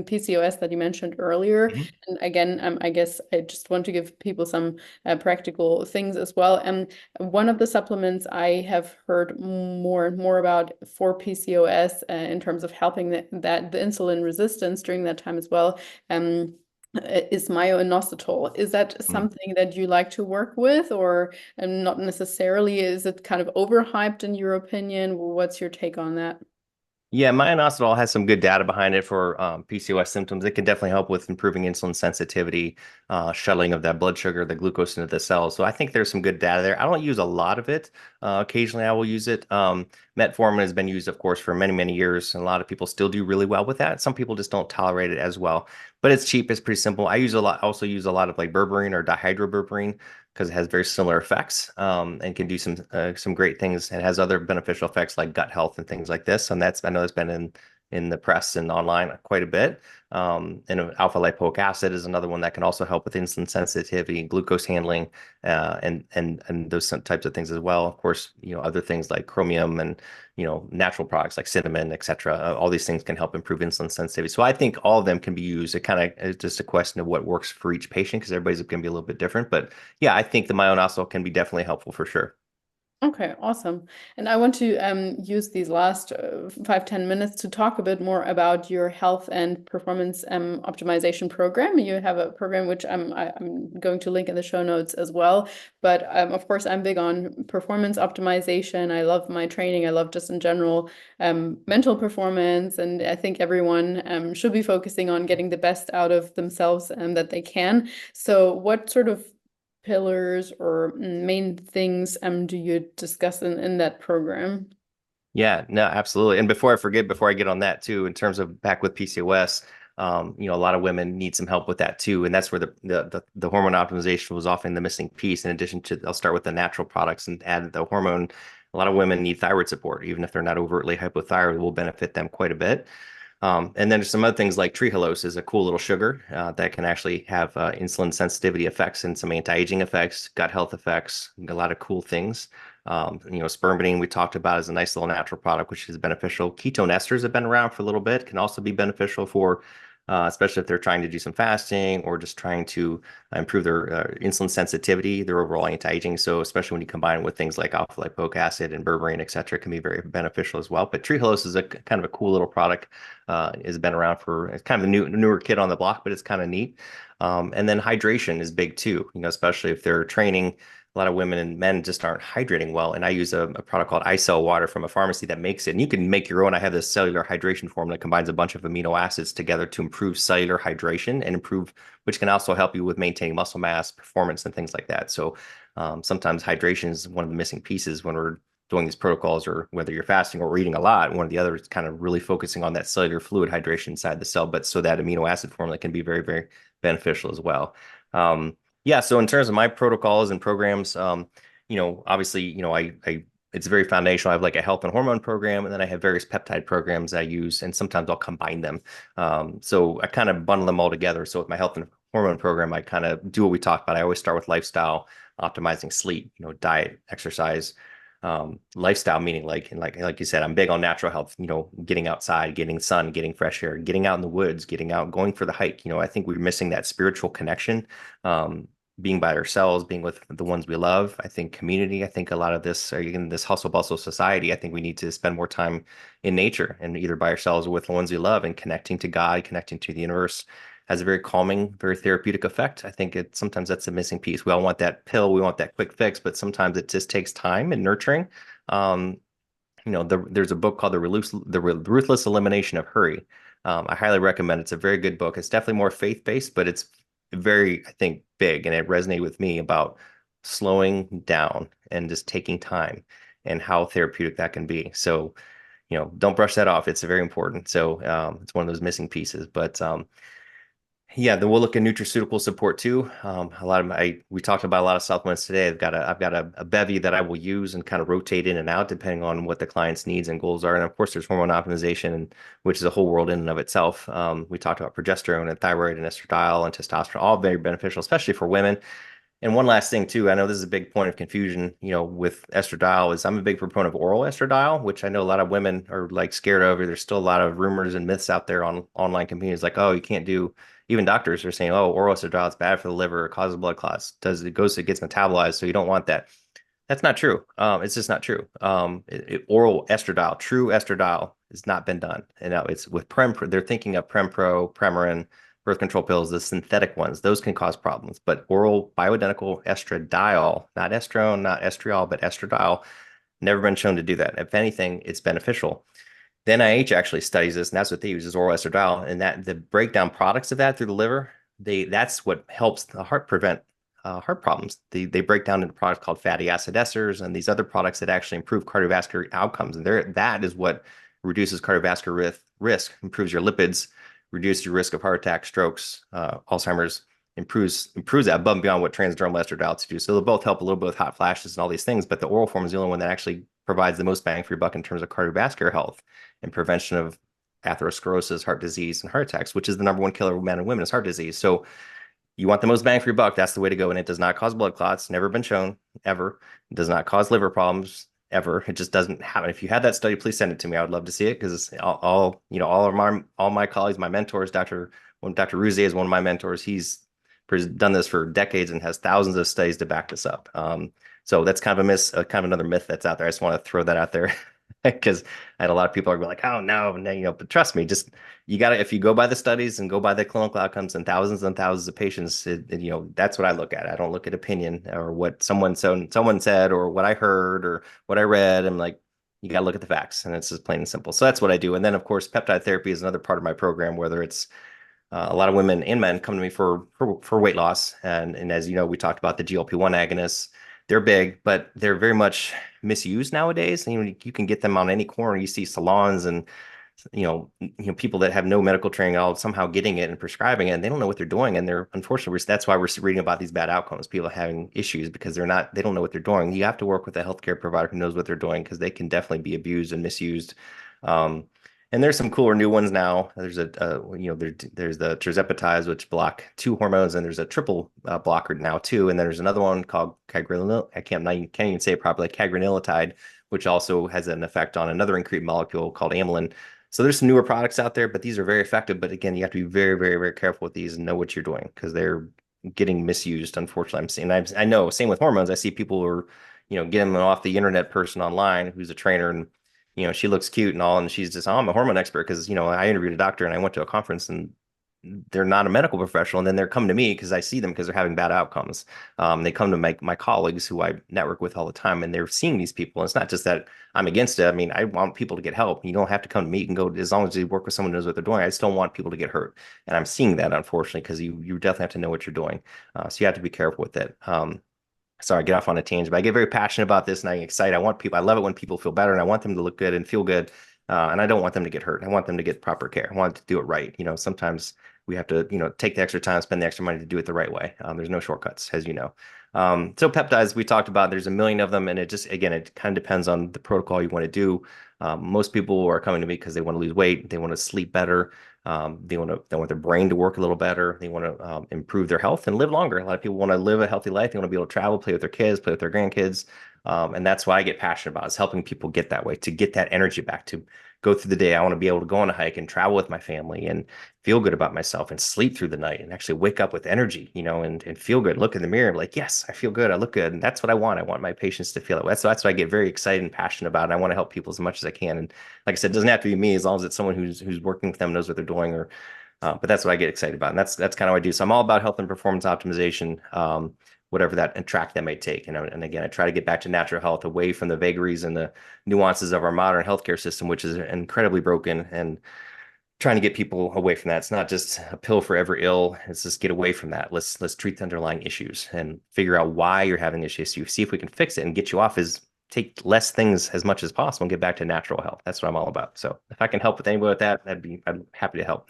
PCOS that you mentioned earlier. Mhm. And again, I guess I just want to give people some practical things as well. And one of the supplements I have heard more and more about for PCOS in terms of helping the insulin resistance during that time as well. Is myo-inositol. Is that Mm. something that you like to work with, or not necessarily? Is it kind of overhyped in your opinion? What's your take on that? Yeah, myo has some good data behind it for PCOS symptoms. It can definitely help with improving insulin sensitivity, shuttling of that blood sugar, the glucose into the cells. So I think there's some good data there. I don't use a lot of it. Occasionally I will use it. Metformin has been used, of course, for many, many years, and a lot of people still do really well with that. Some people just don't tolerate it as well, but it's cheap. It's pretty simple. I also use a lot of like berberine or dihydroberberine. because it has very similar effects, and can do some great things. It has other beneficial effects like gut health and things like this. And I know it's been in the press and online quite a bit. And alpha lipoic acid is another one that can also help with insulin sensitivity, glucose handling, and those types of things as well. Of course, other things like chromium and natural products like cinnamon, etc. All these things can help improve insulin sensitivity. So I think all of them can be used. It kind of is just a question of what works for each patient because everybody's going to be a little bit different. But yeah, I think the myoinositol can be definitely helpful for sure. Okay, awesome. And I want to use these last 5, 10 minutes to talk a bit more about your health and performance optimization program. You have a program which I'm going to link in the show notes as well. But of course, I'm big on performance optimization. I love my training. I love just in general mental performance. And I think everyone should be focusing on getting the best out of themselves that they can. So, what sort of pillars or main things do you discuss in that program? Yeah, no, absolutely. And before I forget, before I get on that too, in terms of back with PCOS, a lot of women need some help with that too. And that's where the hormone optimization was often the missing piece. In addition to, I'll start with the natural products and add the hormone. A lot of women need thyroid support, even if they're not overtly hypothyroid, will benefit them quite a bit. And then there's some other things like trehalose is a cool little sugar that can actually have insulin sensitivity effects and some anti-aging effects, gut health effects, a lot of cool things. Spermidine we talked about is a nice little natural product, which is beneficial. Ketone esters have been around for a little bit, can also be beneficial for, especially if they're trying to do some fasting or just trying to improve their insulin sensitivity, their overall anti-aging. So especially when you combine it with things like alpha lipoic acid and berberine, et cetera, it can be very beneficial as well. But trehalose is a kind of a cool little product. Has been around for, it's kind of a newer kid on the block, but it's kind of neat. And then hydration is big too, especially if they're training. A lot of women and men just aren't hydrating well. And I use a product called iCell water from a pharmacy that makes it. And you can make your own. I have this cellular hydration formula that combines a bunch of amino acids together to improve cellular hydration and which can also help you with maintaining muscle mass, performance, and things like that. So sometimes hydration is one of the missing pieces when we're doing these protocols, or whether you're fasting or eating a lot. One of the others is kind of really focusing on that cellular fluid hydration inside the cell, but so that amino acid formula can be very, very beneficial as well. Yeah, so in terms of my protocols and programs, obviously, it's very foundational. I have like a health and hormone program, and then I have various peptide programs I use, and sometimes I'll combine them. So I kind of bundle them all together. So with my health and hormone program, I kind of do what we talked about. I always start with lifestyle, optimizing sleep, diet, exercise, lifestyle, meaning like you said, I'm big on natural health, getting outside, getting sun, getting fresh air, getting out in the woods, getting out, going for the hike. I think we're missing that spiritual connection. Being by ourselves, being with the ones we love. I think community. I think a lot of this, in this hustle bustle society, I think we need to spend more time in nature and either by ourselves or with the ones we love, and connecting to God, connecting to the universe has a very calming, very therapeutic effect. I think sometimes that's a missing piece. We all want that pill, we want that quick fix, but sometimes it just takes time and nurturing. Um, there's a book called The Ruthless Elimination of Hurry. I highly recommend it. It's a very good book. It's definitely more faith-based, but it's very, I think, big, and it resonated with me about slowing down and just taking time and how therapeutic that can be. So, don't brush that off. It's very important. So, it's one of those missing pieces. But yeah, then we'll look at nutraceutical support too. We talked about a lot of supplements today. I've got a bevy that I will use and kind of rotate in and out depending on what the client's needs and goals are. And of course, there's hormone optimization, which is a whole world in and of itself. We talked about progesterone and thyroid and estradiol and testosterone, all very beneficial, especially for women. And one last thing too, I know this is a big point of confusion, with estradiol, is I'm a big proponent of oral estradiol, which I know a lot of women are like scared of. There's still a lot of rumors and myths out there on online communities like, oh, you can't do, even doctors are saying, oh, oral estradiol is bad for the liver, it causes blood clots, it gets metabolized, so you don't want that. That's not true. It's just not true. Oral estradiol, true estradiol, has not been done. And now it's with they're thinking of Prempro, Premarin, birth control pills, the synthetic ones. Those can cause problems. But oral bioidentical estradiol, not estrone, not estriol, but estradiol, never been shown to do that. If anything, it's beneficial. The NIH actually studies this, and that's what they use is oral estradiol, and that the breakdown products of that through the liver, that's what helps the heart prevent heart problems. They break down into products called fatty acid esters and these other products that actually improve cardiovascular outcomes. And that is what reduces cardiovascular risk, improves your lipids, reduces your risk of heart attack, strokes, Alzheimer's, improves that above and beyond what transdermal estradiol do. So they'll both help a little bit with hot flashes and all these things, but the oral form is the only one that actually provides the most bang for your buck in terms of cardiovascular health and prevention of atherosclerosis, heart disease, and heart attacks, which is the number one killer of men and women is heart disease. So you want the most bang for your buck, that's the way to go. And it does not cause blood clots, never been shown, ever. It does not cause liver problems, ever. It just doesn't happen. If you had that study, please send it to me. I would love to see it because all my colleagues, my mentors, Dr. Ruzier is one of my mentors. He's done this for decades and has thousands of studies to back this up. So that's kind of kind of another myth that's out there. I just want to throw that out there because I had a lot of people are like, oh no, but trust me, just if you go by the studies and go by the clinical outcomes and thousands of patients, that's what I look at. I don't look at opinion or what someone said or what I heard or what I read. I'm like, you got to look at the facts, and it's just plain and simple. So that's what I do. And then of course, peptide therapy is another part of my program, whether it's a lot of women and men come to me for weight loss. And as you know, we talked about the GLP-one agonists. They're big, but they're very much misused nowadays. And, you can get them on any corner. You see salons and people that have no medical training all somehow getting it and prescribing it, and they don't know what they're doing. And they're unfortunately, that's why we're reading about these bad outcomes, people having issues because they don't know what they're doing. You have to work with a healthcare provider who knows what they're doing because they can definitely be abused and misused. And there's some cooler new ones now. There's there's the tirzepatides, which block two hormones, and there's a triple blocker now too. And then there's another one called can't even say it properly, cagrilintide, which also has an effect on another incretin molecule called amylin. So there's some newer products out there, but these are very effective. But again, you have to be very, very, very careful with these and know what you're doing because they're getting misused. Unfortunately, I know same with hormones. I see people who are, getting them off the internet person online who's a trainer and she looks cute and all, and she's just, oh, I'm a hormone expert because, I interviewed a doctor and I went to a conference and they're not a medical professional. And then they're coming to me because I see them because they're having bad outcomes. They come to my colleagues who I network with all the time, and they're seeing these people. And it's not just that I'm against it. I mean, I want people to get help. You don't have to come to me. You can go as long as you work with someone who knows what they're doing. I just don't want people to get hurt. And I'm seeing that, unfortunately, because you definitely have to know what you're doing. So you have to be careful with it. Sorry, I get off on a tangent, but I get very passionate about this and I'm excited. I love it when people feel better and I want them to look good and feel good. And I don't want them to get hurt. I want them to get proper care. I want them to do it right. Sometimes we have to, take the extra time, spend the extra money to do it the right way. There's no shortcuts, as you know. So peptides, we talked about, there's a million of them. And it kind of depends on the protocol you want to do. Most people are coming to me because they want to lose weight. They want to sleep better. They want their brain to work a little better. They want to improve their health and live longer. A lot of people want to live a healthy life. They want to be able to travel, play with their kids, play with their grandkids. And that's why I get passionate about is helping people get that way, to get that energy back, to go through the day. I want to be able to go on a hike and travel with my family and feel good about myself and sleep through the night and actually wake up with energy, and feel good, look in the mirror and be like, yes, I feel good. I look good. And that's what I want. I want my patients to feel it. That's what I get very excited and passionate about. And I want to help people as much as I can. And like I said, it doesn't have to be me as long as it's someone who's working with them, knows what they're doing, but that's what I get excited about. And that's kind of what I do. So I'm all about health and performance optimization, whatever that track that may take. And again, I try to get back to natural health, away from the vagaries and the nuances of our modern healthcare system, which is incredibly broken, and trying to get people away from that. It's not just a pill for every ill. It's just get away from that. Let's treat the underlying issues and figure out why you're having this issue. See if we can fix it and get you off take less things as much as possible and get back to natural health. That's what I'm all about. So if I can help with anybody with that, I'm happy to help.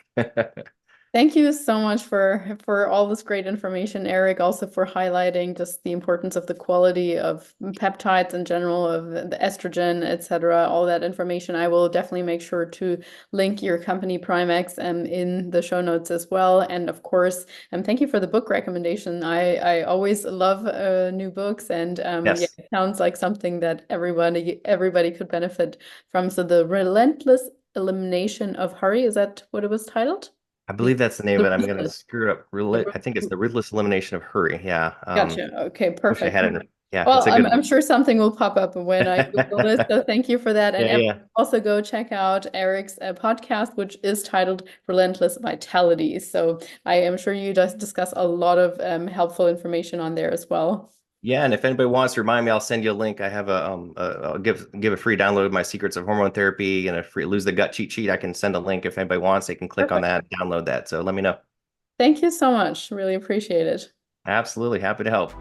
Thank you so much for all this great information, Eric, also for highlighting just the importance of the quality of peptides in general, of the estrogen, etc. All that information. I will definitely make sure to link your company Primex in the show notes as well. And of course, thank you for the book recommendation. I always love new books, and Yes. yeah, it sounds like something that everybody could benefit from. So the Relentless Elimination of Hurry, is that what it was titled? I believe that's the name of it. I'm going to The screw it up. I think it's the ruthless elimination of hurry. Yeah. Gotcha. Okay, Wish I perfect. had it. Yeah, Well, it's a good I'm one. sure something will pop up when I Google it. So thank you for that. And Yeah, yeah. also go check out Eric's podcast, which is titled Relentless Vitality. So I am sure you just discuss a lot of helpful information on there as well. Yeah, and if anybody wants to remind me, I'll send you a link. I have I'll give a free download of my Secrets of Hormone Therapy and a free Lose the Gut cheat sheet. I can send a link if anybody wants. They can click on Perfect. that, download that. So let me know. Thank you so much. Really appreciate it. Absolutely happy to help.